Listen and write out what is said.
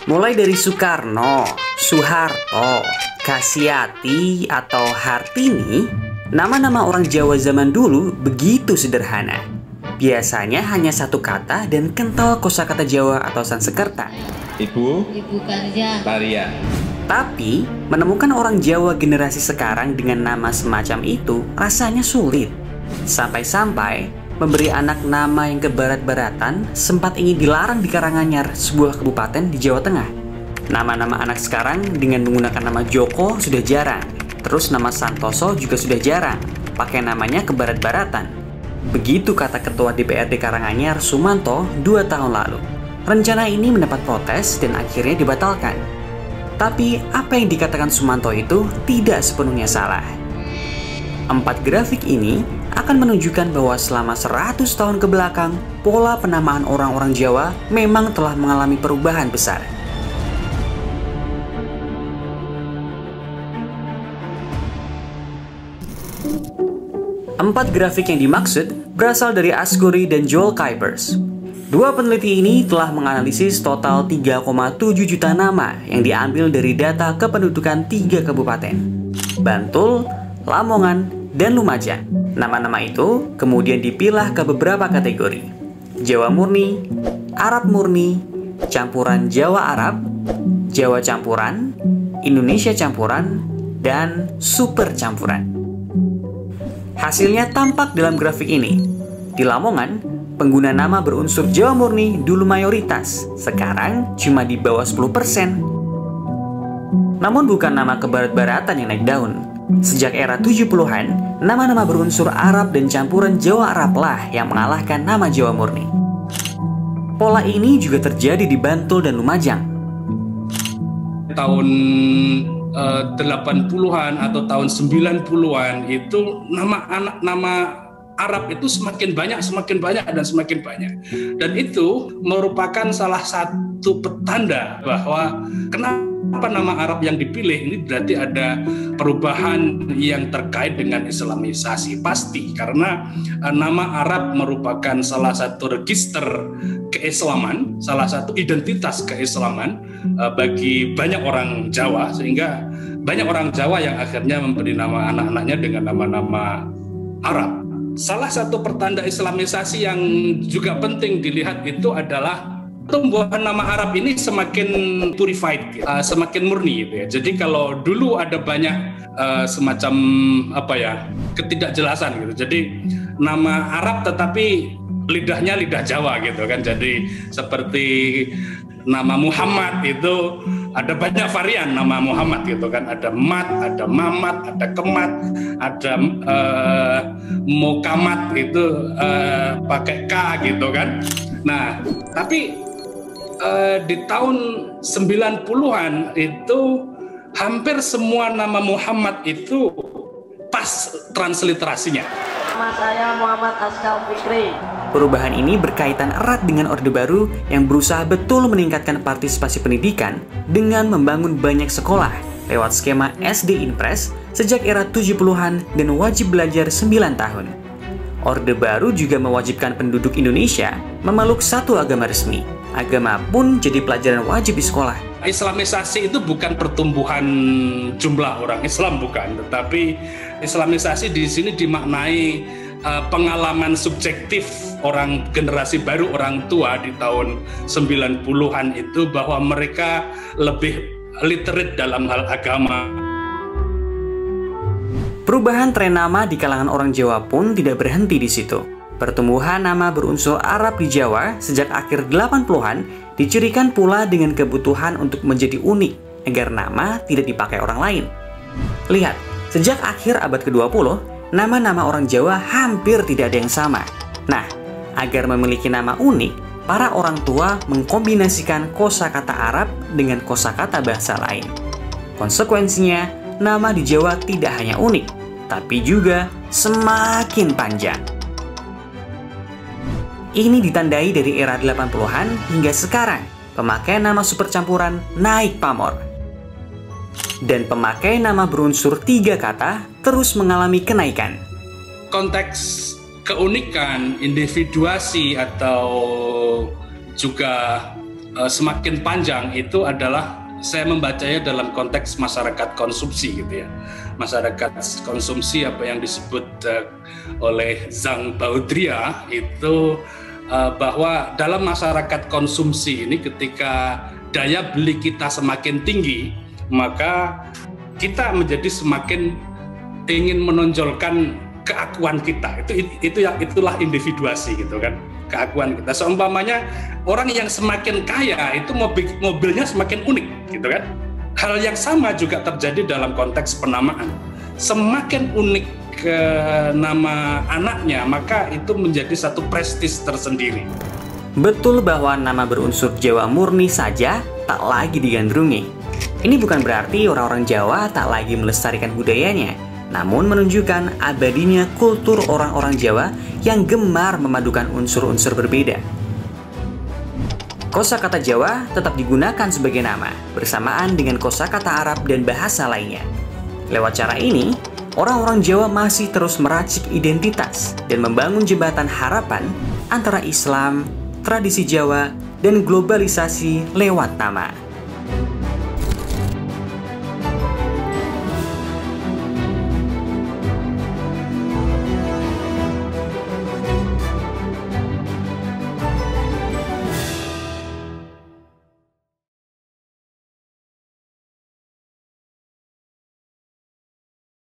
Mulai dari Soekarno, Soeharto, Kasyati, atau Hartini, nama-nama orang Jawa zaman dulu begitu sederhana. Biasanya hanya satu kata dan kental kosakata Jawa atau Sanskerta. Ibu Karja, Maria. Tapi, menemukan orang Jawa generasi sekarang dengan nama semacam itu rasanya sulit. Sampai-sampai, memberi anak nama yang kebarat-baratan sempat ingin dilarang di Karanganyar, sebuah kabupaten di Jawa Tengah. Nama-nama anak sekarang dengan menggunakan nama Joko sudah jarang. Terus nama Santoso juga sudah jarang. Pakai namanya kebarat-baratan. Begitu kata Ketua DPRD Karanganyar, Sumanto, 2 tahun lalu. Rencana ini mendapat protes dan akhirnya dibatalkan. Tapi apa yang dikatakan Sumanto itu tidak sepenuhnya salah. 4 grafik ini akan menunjukkan bahwa selama 100 tahun ke belakang, pola penamaan orang-orang Jawa memang telah mengalami perubahan besar. Empat grafik yang dimaksud berasal dari Ascuri dan Joel Kuipers. Dua peneliti ini telah menganalisis total 3,7 juta nama yang diambil dari data kependudukan 3 kabupaten, Bantul, Lamongan, dan Lumajang. Nama-nama itu kemudian dipilah ke beberapa kategori: Jawa murni, Arab murni, campuran Jawa Arab, Jawa campuran, Indonesia campuran, dan super campuran. Hasilnya tampak dalam grafik ini. Di Lamongan, pengguna nama berunsur Jawa murni dulu mayoritas, sekarang cuma di bawah 10%. Namun bukan nama kebarat-baratan yang naik daun. Sejak era 70-an, nama-nama berunsur Arab dan campuran Jawa Arab lah yang mengalahkan nama Jawa murni. Pola ini juga terjadi di Bantul dan Lumajang. Tahun 80-an atau tahun 90-an itu nama Arab itu semakin banyak dan semakin banyak. Dan itu merupakan salah satu petanda bahwa kenapa nama Arab yang dipilih ini berarti ada perubahan yang terkait dengan Islamisasi. Pasti, karena nama Arab merupakan salah satu register keislaman, salah satu identitas keislaman bagi banyak orang Jawa, sehingga banyak orang Jawa yang akhirnya memberi nama anak-anaknya dengan nama-nama Arab. Salah satu pertanda Islamisasi yang juga penting dilihat itu adalah tumbuhan nama Arab ini semakin purified, semakin murni gitu ya. Jadi kalau dulu ada banyak semacam ketidakjelasan gitu. Jadi nama Arab tetapi lidahnya lidah Jawa gitu kan. Jadi seperti nama Muhammad itu ada banyak varian nama Muhammad gitu kan. Ada Mat, ada Mamat, ada Kemat, ada Mukamat itu pakai K gitu kan. Nah, tapi di tahun 90-an itu hampir semua nama Muhammad itu pas transliterasinya. nama saya Muhammad Askal Fikri. Perubahan ini berkaitan erat dengan Orde Baru yang berusaha betul meningkatkan partisipasi pendidikan dengan membangun banyak sekolah lewat skema SD Impres sejak era 70-an dan wajib belajar 9 tahun. Orde Baru juga mewajibkan penduduk Indonesia memeluk satu agama resmi. Agama pun jadi pelajaran wajib di sekolah. Islamisasi itu bukan pertumbuhan jumlah orang Islam, bukan, tetapi Islamisasi di sini dimaknai pengalaman subjektif orang generasi baru, orang tua di tahun 90-an itu, bahwa mereka lebih literate dalam hal agama. Perubahan tren nama di kalangan orang Jawa pun tidak berhenti di situ. Pertumbuhan nama berunsur Arab di Jawa sejak akhir 80-an dicirikan pula dengan kebutuhan untuk menjadi unik agar nama tidak dipakai orang lain. Lihat, sejak akhir abad ke-20, nama-nama orang Jawa hampir tidak ada yang sama. Nah, agar memiliki nama unik, para orang tua mengkombinasikan kosakata Arab dengan kosakata bahasa lain. Konsekuensinya, nama di Jawa tidak hanya unik, tapi juga semakin panjang. Ini ditandai dari era 80-an hingga sekarang, pemakaian nama super campuran naik pamor. Dan pemakai nama berunsur 3 kata terus mengalami kenaikan. Konteks keunikan, individuasi, atau juga semakin panjang itu adalah saya membacanya dalam konteks masyarakat konsumsi gitu ya. Masyarakat konsumsi apa yang disebut oleh Zhang Baudria itu bahwa dalam masyarakat konsumsi ini ketika daya beli kita semakin tinggi, maka kita menjadi semakin ingin menonjolkan keakuan kita. Itulah individuasi gitu kan, keakuan kita. Seumpamanya orang yang semakin kaya itu mobilnya semakin unik gitu kan. Hal yang sama juga terjadi dalam konteks penamaan. Semakin unik ke nama anaknya, maka itu menjadi satu prestis tersendiri. Betul bahwa nama berunsur Jawa murni saja tak lagi digandrungi. Ini bukan berarti orang-orang Jawa tak lagi melestarikan budayanya, namun menunjukkan abadinya kultur orang-orang Jawa yang gemar memadukan unsur-unsur berbeda. Kosakata Jawa tetap digunakan sebagai nama, bersamaan dengan kosakata Arab dan bahasa lainnya. Lewat cara ini, orang-orang Jawa masih terus meracik identitas dan membangun jembatan harapan antara Islam, tradisi Jawa, dan globalisasi lewat nama.